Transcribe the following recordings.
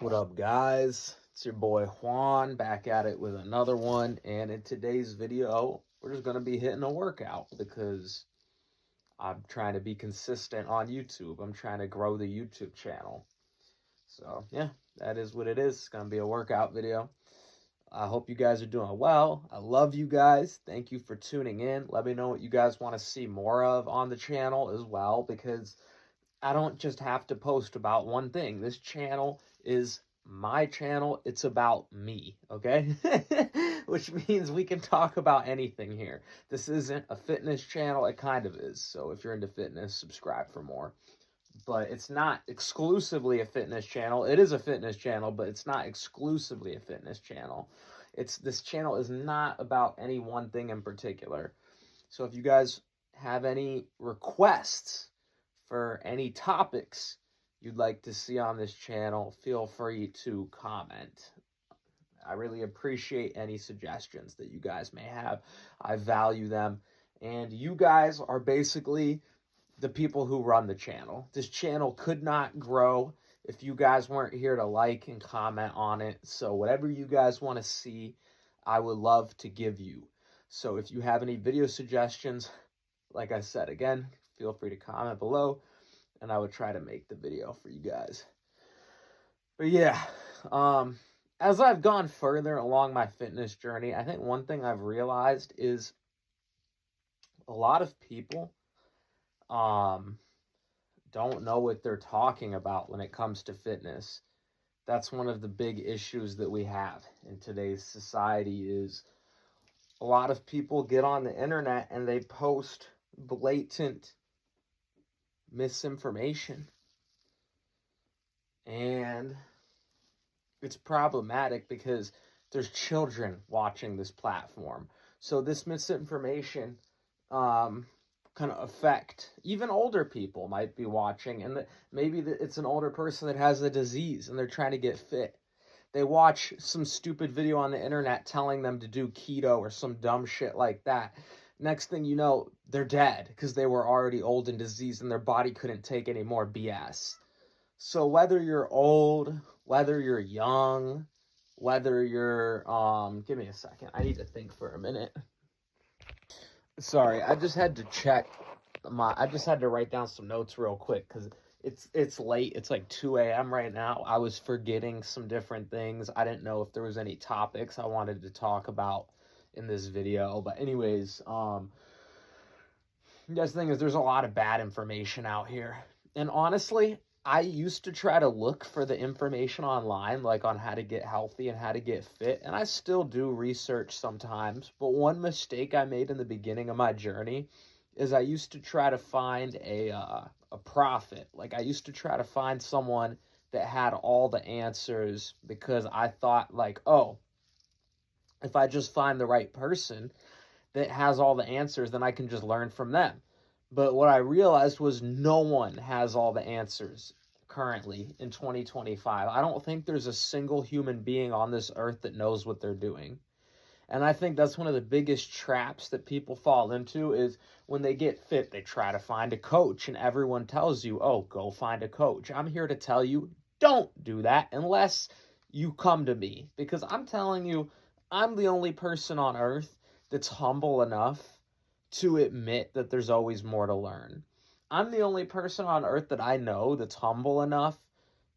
What up, guys? It's your boy Juan back at it with another one. And in today's video, we're just going to be hitting a workout because I'm trying to be consistent on YouTube. I'm trying to grow the YouTube channel. So, yeah, that is what it is. It's going to be a workout video. I hope you guys are doing well. I love you guys. Thank you for tuning in. Let me know what you guys want to see more of on the channel as well, because I don't just have to post about one thing. This channel is my channel. It's about me, okay? Which means we can talk about anything here. This isn't a fitness channel. It kind of is. So if you're into fitness, subscribe for more. But it's not exclusively a fitness channel. It is a fitness channel, but it's not exclusively a fitness channel. This channel is not about any one thing in particular. So if you guys have any requests for any topics you'd like to see on this channel, feel free to comment. I really appreciate any suggestions that you guys may have. I value them. And you guys are basically the people who run the channel. This channel could not grow if you guys weren't here to like and comment on it. So whatever you guys want to see, I would love to give you. So if you have any video suggestions, like I said, again, feel free to comment below, and I would try to make the video for you guys. But yeah, as I've gone further along my fitness journey, I think one thing I've realized is a lot of people don't know what they're talking about when it comes to fitness. That's one of the big issues that we have in today's society is a lot of people get on the internet and they post blatant misinformation. And it's problematic because there's children watching this platform. So this misinformation kind of affect even older people might be watching, and maybe it's an older person that has a disease and they're trying to get fit. They watch some stupid video on the internet telling them to do keto or some dumb shit like that. Next thing you know, they're dead because they were already old and diseased and their body couldn't take any more BS. So whether you're old, whether you're young, whether you're give me a second. I need to think for a minute. Sorry, I just had to check I just had to write down some notes real quick because it's late. It's like 2 a.m. right now. I was forgetting some different things. I didn't know if there was any topics I wanted to talk about in this video. But anyways, the thing is there's a lot of bad information out here. And honestly, I used to try to look for the information online, like on how to get healthy and how to get fit, and I still do research sometimes. But one mistake I made in the beginning of my journey is I used to try to find a prophet. Like I used to try to find someone that had all the answers because I thought like, oh, if I just find the right person that has all the answers, then I can just learn from them. But what I realized was no one has all the answers currently in 2025. I don't think there's a single human being on this earth that knows what they're doing. And I think that's one of the biggest traps that people fall into is when they get fit, they try to find a coach and everyone tells you, oh, go find a coach. I'm here to tell you, don't do that unless you come to me, because I'm telling you, I'm the only person on earth that's humble enough to admit that there's always more to learn. I'm the only person on earth that I know that's humble enough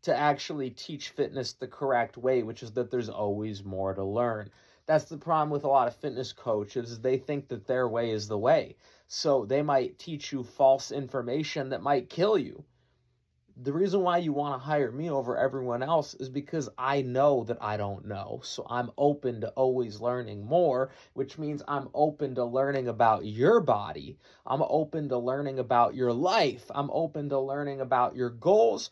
to actually teach fitness the correct way, which is that there's always more to learn. That's the problem with a lot of fitness coaches, is they think that their way is the way. So they might teach you false information that might kill you. The reason why you want to hire me over everyone else is because I know that I don't know. So I'm open to always learning more, which means I'm open to learning about your body. I'm open to learning about your life. I'm open to learning about your goals.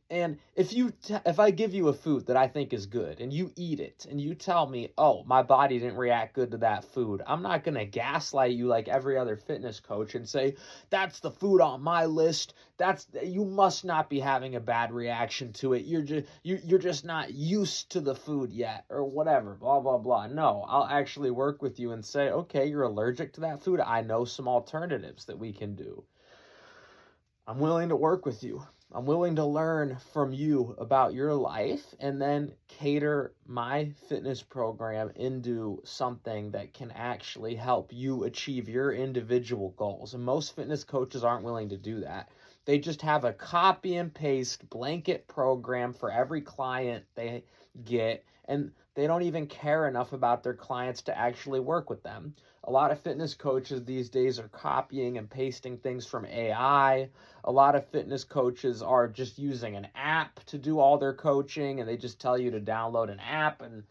And if I give you a food that I think is good and you eat it and you tell me, oh, my body didn't react good to that food, I'm not going to gaslight you like every other fitness coach and say, that's the food on my list. You must not be having a bad reaction to it. You're just not used to the food yet or whatever, blah, blah, blah. No, I'll actually work with you and say, okay, you're allergic to that food. I know some alternatives that we can do. I'm willing to work with you. I'm willing to learn from you about your life and then cater my fitness program into something that can actually help you achieve your individual goals. And most fitness coaches aren't willing to do that. They just have a copy and paste blanket program for every client they get, and they don't even care enough about their clients to actually work with them. A lot of fitness coaches these days are copying and pasting things from AI. A lot of fitness coaches are just using an app to do all their coaching, and they just tell you to download an app, and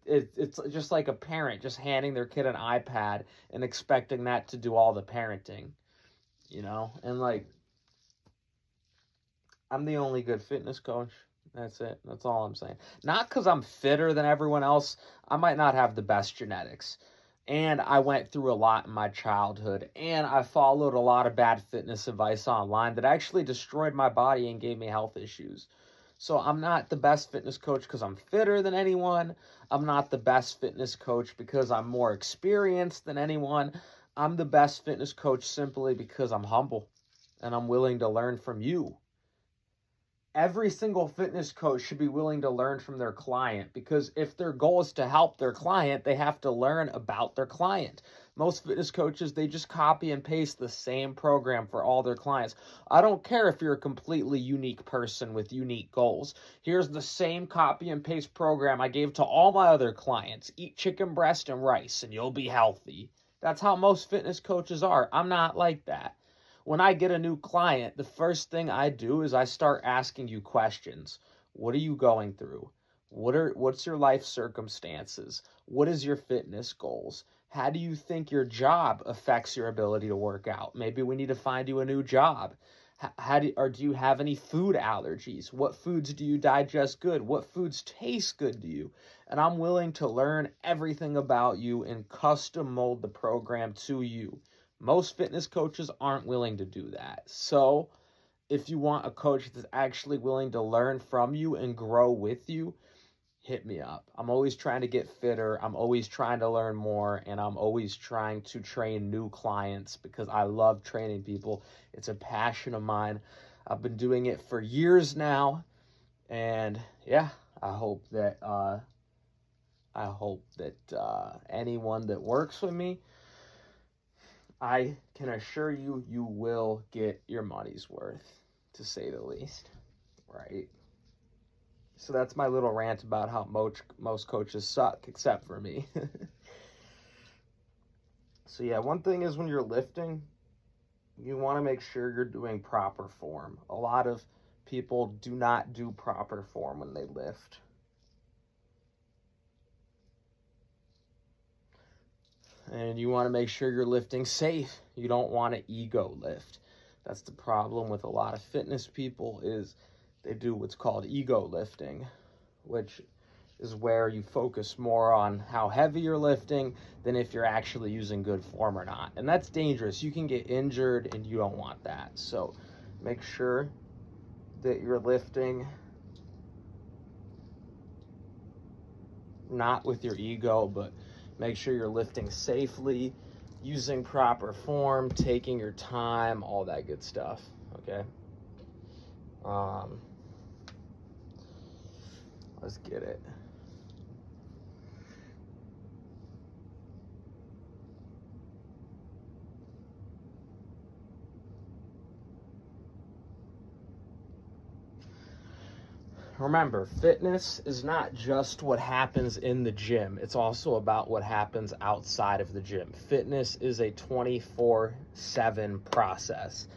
it's just like a parent just handing their kid an iPad and expecting that to do all the parenting, you know? And like, I'm the only good fitness coach. That's it. That's all I'm saying. Not because I'm fitter than everyone else. I might not have the best genetics. And I went through a lot in my childhood. And I followed a lot of bad fitness advice online that actually destroyed my body and gave me health issues. So I'm not the best fitness coach because I'm fitter than anyone. I'm not the best fitness coach because I'm more experienced than anyone. I'm the best fitness coach simply because I'm humble and I'm willing to learn from you. Every single fitness coach should be willing to learn from their client, because if their goal is to help their client, they have to learn about their client. Most fitness coaches, they just copy and paste the same program for all their clients. I don't care if you're a completely unique person with unique goals. Here's the same copy and paste program I gave to all my other clients. Eat chicken breast and rice and you'll be healthy. That's how most fitness coaches are. I'm not like that. When I get a new client, the first thing I do is I start asking you questions. What are you going through? What's your life circumstances? What is your fitness goals? How do you think your job affects your ability to work out? Maybe we need to find you a new job. Do you have any food allergies? What foods do you digest good? What foods taste good to you? And I'm willing to learn everything about you and custom mold the program to you. Most fitness coaches aren't willing to do that. So, if you want a coach that's actually willing to learn from you and grow with you, hit me up. I'm always trying to get fitter. I'm always trying to learn more. And I'm always trying to train new clients because I love training people. It's a passion of mine. I've been doing it for years now. And yeah, I hope that anyone that works with me, I can assure you, you will get your money's worth, to say the least, right? So that's my little rant about how most coaches suck, except for me. So yeah, one thing is when you're lifting, you want to make sure you're doing proper form. A lot of people do not do proper form when they lift. And you want to make sure you're lifting safe. You don't want to ego lift. That's the problem with a lot of fitness people, is they do what's called ego lifting, which is where you focus more on how heavy you're lifting than if you're actually using good form or not. And that's dangerous. You can get injured and you don't want that. So make sure that you're lifting not with your ego, but make sure you're lifting safely, using proper form, taking your time, all that good stuff, okay? Let's get it. Remember, fitness is not just what happens in the gym. It's also about what happens outside of the gym. Fitness is a 24/7 process.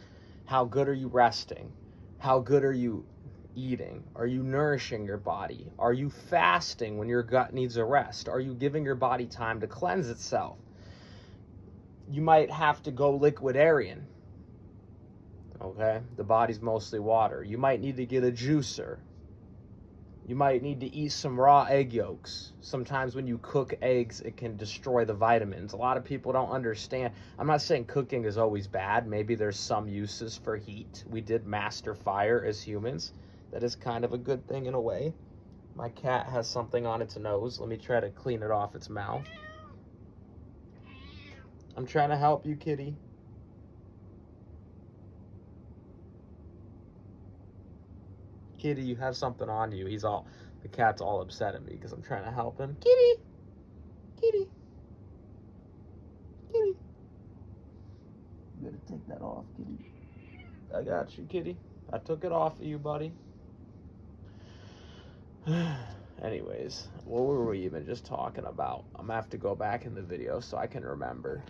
How good are you resting? How good are you eating? Are you nourishing your body? Are you fasting when your gut needs a rest? Are you giving your body time to cleanse itself? You might have to go liquidarian. Okay? The body's mostly water. You might need to get a juicer. You might need to eat some raw egg yolks. Sometimes when you cook eggs, it can destroy the vitamins. A lot of people don't understand. I'm not saying cooking is always bad. Maybe there's some uses for heat. We did master fire as humans. That is kind of a good thing in a way. My cat has something on its nose. Let me try to clean it off its mouth. I'm trying to help you, kitty. Kitty, you have something on you. The cat's all upset at me because I'm trying to help him. Kitty, kitty, kitty. You gotta take that off, kitty. I got you, kitty. I took it off of you, buddy. Anyways, what were we even just talking about? I'm gonna have to go back in the video so I can remember.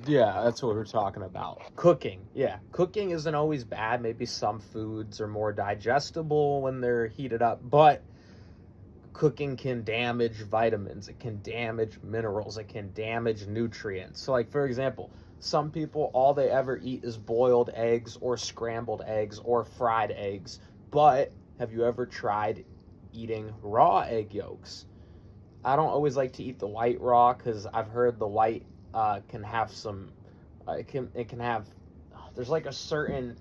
Yeah, that's what we're talking about. Cooking. Yeah, cooking isn't always bad. Maybe some foods are more digestible when they're heated up, but cooking can damage vitamins. It can damage minerals. It can damage nutrients. So, like, for example, some people, all they ever eat is boiled eggs or scrambled eggs or fried eggs. But have you ever tried eating raw egg yolks? I don't always like to eat the white raw because I've heard the white can have some, it can have, there's like a certain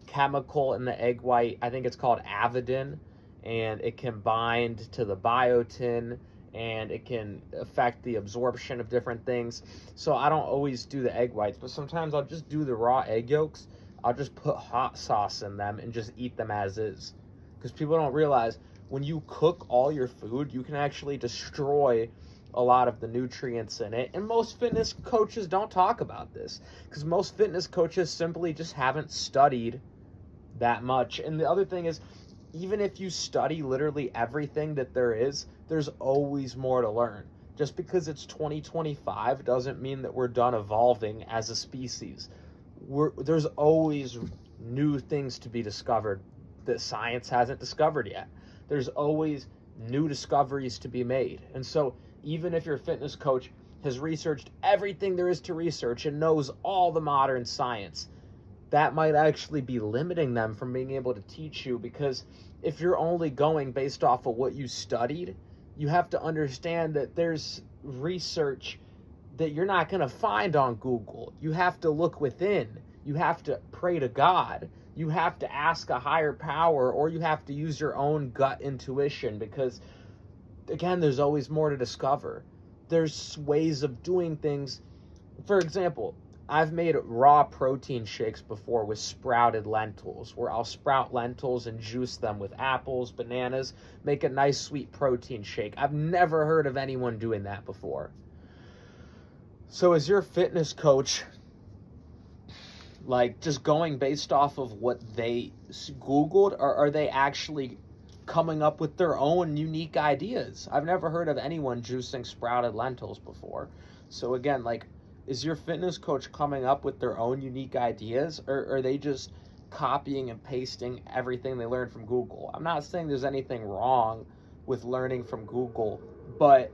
chemical in the egg white. I think it's called avidin, and it can bind to the biotin, and it can affect the absorption of different things. So I don't always do the egg whites, but sometimes I'll just do the raw egg yolks. I'll just put hot sauce in them and just eat them as is. Because people don't realize when you cook all your food, you can actually destroy a lot of the nutrients in it. And most fitness coaches don't talk about this because most fitness coaches simply just haven't studied that much. And the other thing is, even if you study literally everything that there is, there's always more to learn. Just because it's 2025 doesn't mean that we're done evolving as a species. There's always new things to be discovered that science hasn't discovered yet. There's always new discoveries to be made. And so even if your fitness coach has researched everything there is to research and knows all the modern science, that might actually be limiting them from being able to teach you, because if you're only going based off of what you studied, you have to understand that there's research that you're not going to find on Google. You have to look within. You have to pray to God. You have to ask a higher power, or you have to use your own gut intuition, because again, there's always more to discover. There's ways of doing things. For example, I've made raw protein shakes before with sprouted lentils, where I'll sprout lentils and juice them with apples, bananas, make a nice sweet protein shake. I've never heard of anyone doing that before. So is your fitness coach like just going based off of what they Googled, or are they actually coming up with their own unique ideas? I've never heard of anyone juicing sprouted lentils before. So again, like, is your fitness coach coming up with their own unique ideas, or are they just copying and pasting everything they learned from Google? I'm not saying there's anything wrong with learning from Google, but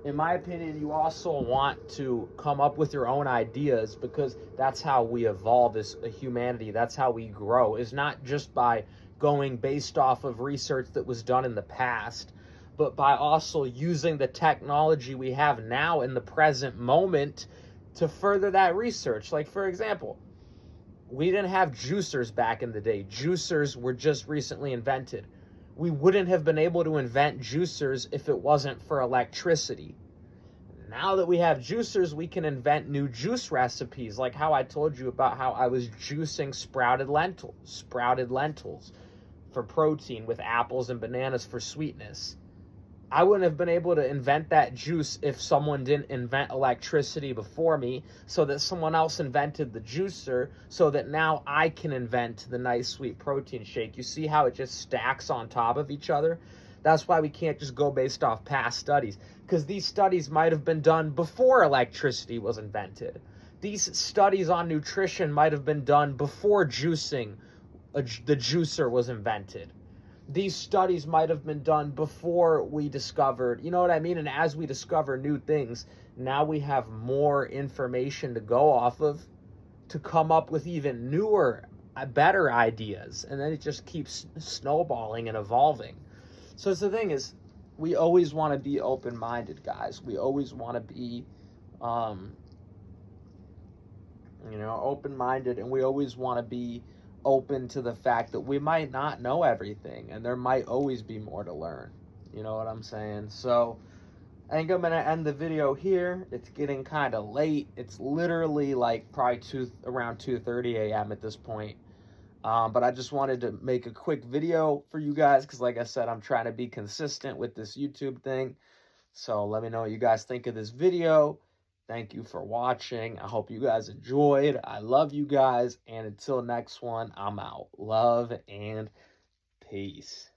in my opinion, you also want to come up with your own ideas, because that's how we evolve as a humanity. That's how we grow, is not just by going based off of research that was done in the past, but by also using the technology we have now in the present moment to further that research. Like, for example, we didn't have juicers back in the day. Juicers were just recently invented. We wouldn't have been able to invent juicers if it wasn't for electricity. Now that we have juicers, we can invent new juice recipes, like how I told you about how I was juicing sprouted lentils for protein with apples and bananas for sweetness. I wouldn't have been able to invent that juice if someone didn't invent electricity before me, so that someone else invented the juicer, so that now I can invent the nice sweet protein shake. You see how it just stacks on top of each other? That's why we can't just go based off past studies, because these studies might have been done before electricity was invented. These studies on nutrition might have been done before juicing, the juicer was invented. These studies might have been done before we discovered, you know what I mean? And as we discover new things, now we have more information to go off of to come up with even newer, better ideas. And then it just keeps snowballing and evolving. So the thing is, we always want to be open-minded, guys. We always want to be, open-minded, and we always want to be open to the fact that we might not know everything, and there might always be more to learn. You know what I'm saying? So I think I'm going to end the video here. It's getting kind of late. It's literally like probably around 2:30 a.m. at this point. But I just wanted to make a quick video for you guys because, like I said, I'm trying to be consistent with this YouTube thing. So let me know what you guys think of this video. Thank you for watching. I hope you guys enjoyed. I love you guys. And until next one, I'm out. Love and peace.